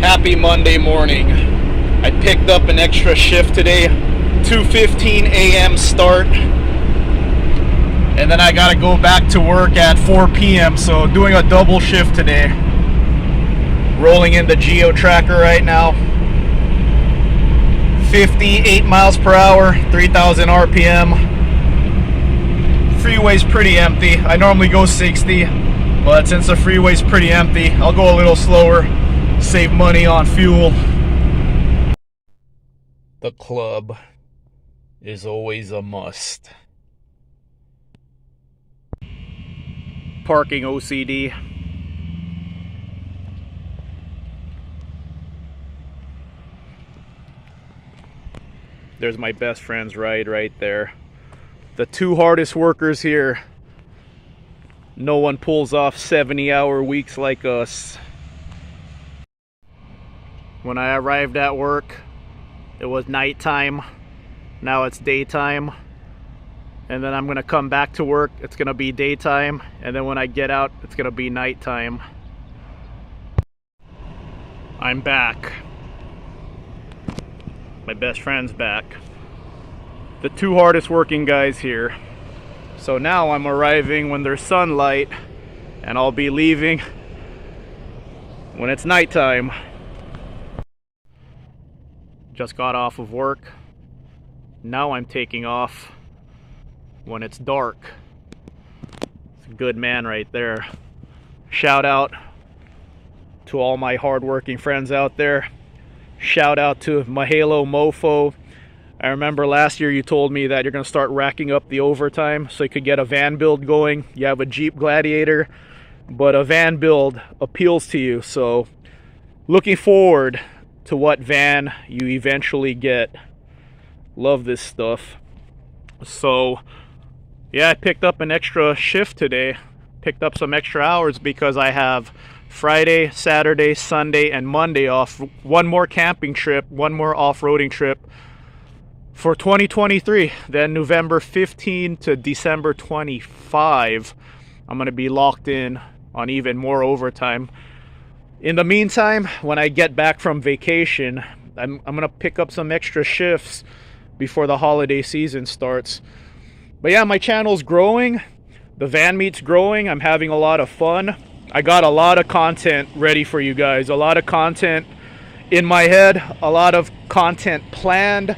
Happy Monday morning. I picked up an extra shift today, 2:15 a.m. start, and then I gotta go back to work at 4 p.m. so doing a double shift today. Rolling in the Geo Tracker right now. 58 miles per hour, 3,000 RPM. Freeway's pretty empty. I normally go 60, but since the freeway's pretty empty, I'll go a little slower, save money on fuel. The club is always a must. Parking OCD. There's my best friend's ride right there. The two hardest workers here. No one pulls off 70-hour weeks like us. When I arrived at work, it was nighttime. Now it's daytime. And then I'm gonna come back to work, it's gonna be daytime. And then when I get out, it's gonna be nighttime. I'm back. My best friend's back. The two hardest working guys here. So now I'm arriving when there's sunlight, and I'll be leaving when it's nighttime. Just got off of work. Now I'm taking off when it's dark. It's a good man right there. Shout out to all my hardworking friends out there. Shout out to Mahalo Mofo. I remember last year you told me that you're going to start racking up the overtime so you could get a van build going. You have a Jeep Gladiator, but a van build appeals to you. So looking forward to what van you eventually get. Love this stuff. So yeah, I picked up an extra shift today. Picked up some extra hours because I have Friday, Saturday, Sunday, and Monday off. One more camping trip, one more off-roading trip for 2023. Then November 15 to December 25, I'm going to be locked in on even more overtime. In the meantime, when I get back from vacation, I'm going to pick up some extra shifts before the holiday season starts. But yeah, my channel's growing. The van meet's growing. I'm having a lot of fun. I got a lot of content ready for you guys. A lot of content in my head. A lot of content planned.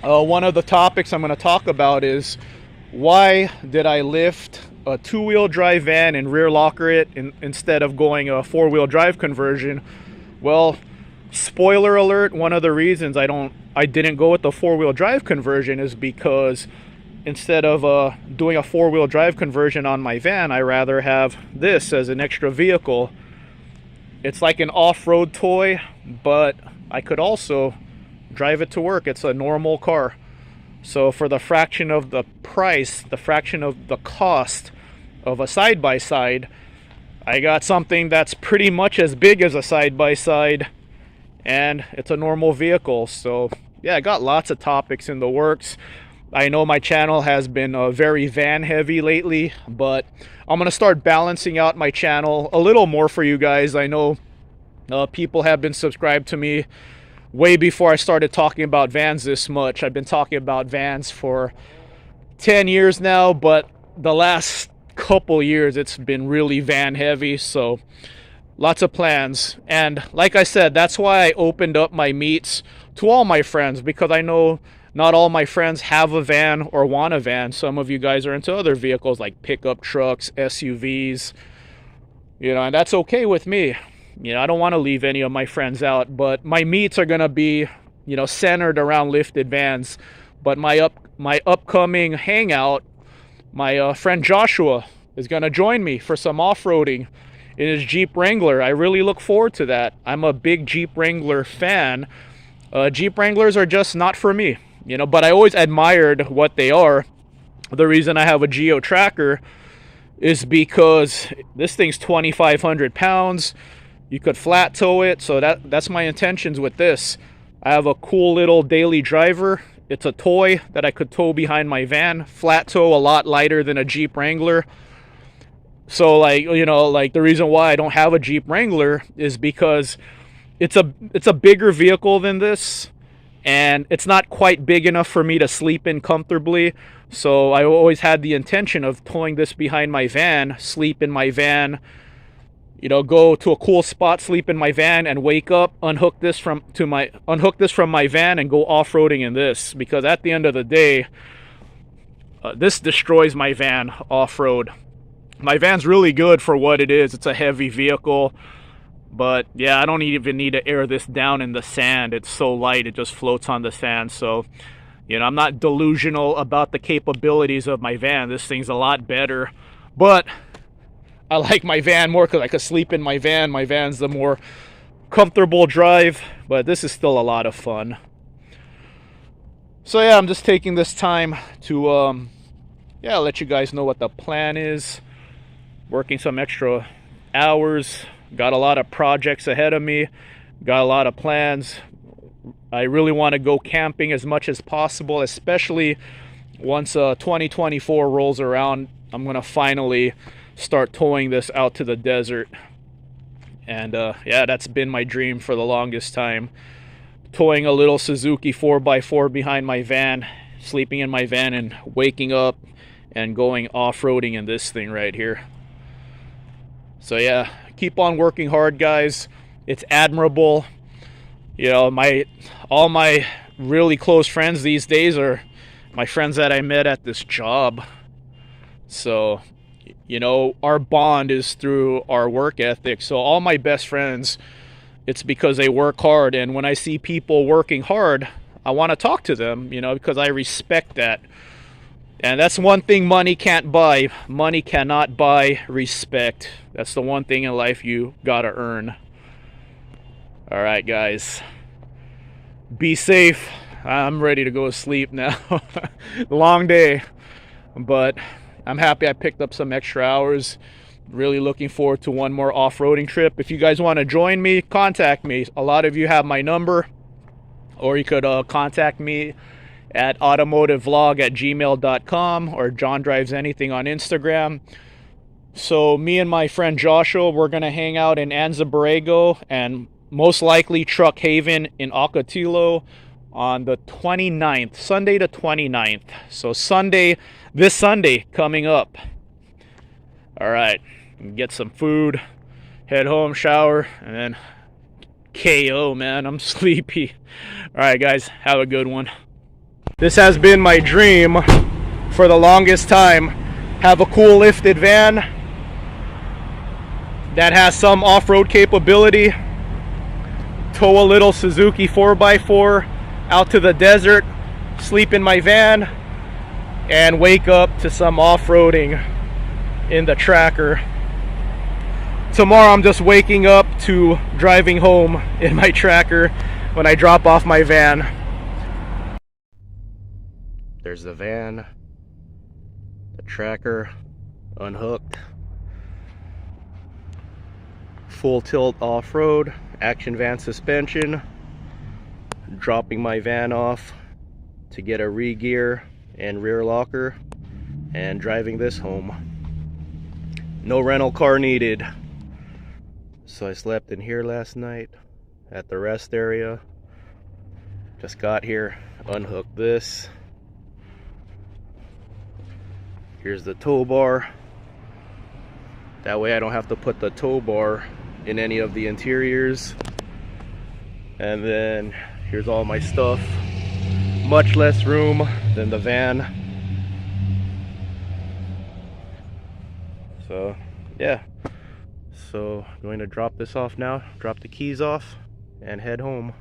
One of the topics I'm going to talk about is why did I lift a two-wheel drive van and rear locker it instead of going a four-wheel drive conversion. Well, spoiler alert, one of the reasons I didn't go with the four-wheel drive conversion is because instead of doing a four-wheel drive conversion on my van, I rather have this as an extra vehicle. It's like an off-road toy, but I could also drive it to work. It's a normal car. So for the fraction of the price, the fraction of the cost of a side-by-side, I got something that's pretty much as big as a side-by-side, and it's a normal vehicle. So yeah, I got lots of topics in the works. I know my channel has been very van heavy lately, but I'm going to start balancing out my channel a little more for you guys. I know people have been subscribed to me way before I started talking about vans this much. I've been talking about vans for 10 years now, but the last couple years it's been really van heavy, so lots of plans. And like I said, that's why I opened up my meets to all my friends, because I know not all my friends have a van or want a van. Some of you guys are into other vehicles like pickup trucks, SUVs, and that's okay with me. I don't want to leave any of my friends out, but my meets are going to be, centered around lifted vans. But my upcoming hangout, my friend Joshua is going to join me for some off-roading in his Jeep Wrangler. I really look forward to that. I'm a big Jeep Wrangler fan. Jeep Wranglers are just not for me, but I always admired what they are. The reason I have a Geo Tracker is because this thing's 2,500 pounds. You could flat tow it, so that's my intentions with this. I have a cool little daily driver. It's a toy that I could tow behind my van. Flat tow, a lot lighter than a Jeep Wrangler. So the reason why I don't have a Jeep Wrangler is because it's a bigger vehicle than this, and it's not quite big enough for me to sleep in comfortably. So I always had the intention of towing this behind my van, sleep in my van, you know, go to a cool spot, sleep in my van, and wake up, unhook this from my van and go off-roading in this. Because at the end of the day, this destroys my van off-road. My van's really good for what it is. It's a heavy vehicle, but yeah, I don't even need to air this down in the sand. It's so light, it just floats on the sand. So, you know, I'm not delusional about the capabilities of my van. This thing's a lot better, but I like my van more because I could sleep in my van. My van's the more comfortable drive, but this is still a lot of fun. So yeah, I'm just taking this time to let you guys know what the plan is. Working some extra hours, got a lot of projects ahead of me, got a lot of plans. I really want to go camping as much as possible, especially once 2024 rolls around. I'm gonna finally start towing this out to the desert. And yeah, that's been my dream for the longest time. Towing a little Suzuki 4x4 behind my van, sleeping in my van, and waking up and going off-roading in this thing right here. So yeah, keep on working hard, guys. It's admirable. You know, all my really close friends these days are my friends that I met at this job. So, you know, our bond is through our work ethic. So all my best friends, it's because they work hard. And when I see people working hard, I want to talk to them, you know, because I respect that. And that's one thing money can't buy. Money cannot buy respect. That's the one thing in life you gotta earn. All right, guys. Be safe. I'm ready to go to sleep now. Long day. But I'm happy I picked up some extra hours. Really looking forward to one more off-roading trip. If you guys want to join me, contact me. A lot of you have my number. Or you could contact me at automotivevlog@gmail.com or John Drives Anything on Instagram. So me and my friend Joshua, we're going to hang out in Anza Borrego and most likely Truck Haven in Ocotillo on the 29th, Sunday the 29th. So this Sunday coming up. All right, get some food, head home, shower, and then KO, man. I'm sleepy. All right, guys, have a good one. This has been my dream for the longest time. Have a cool lifted van that has some off-road capability. Tow a little Suzuki 4x4 out to the desert, sleep in my van, and wake up to some off-roading in the Tracker. Tomorrow I'm just waking up to driving home in my Tracker when I drop off my van. There's the van, the Tracker unhooked, full tilt off-road, action van suspension, dropping my van off to get a re-gear and rear locker, and driving this home. No rental car needed. So I slept in here last night at the rest area. Just got here, unhooked this. Here's the tow bar. That way I don't have to put the tow bar in any of the interiors. And then here's all my stuff. Much less room than the van. So yeah. So I'm going to drop this off now, drop the keys off, and head home.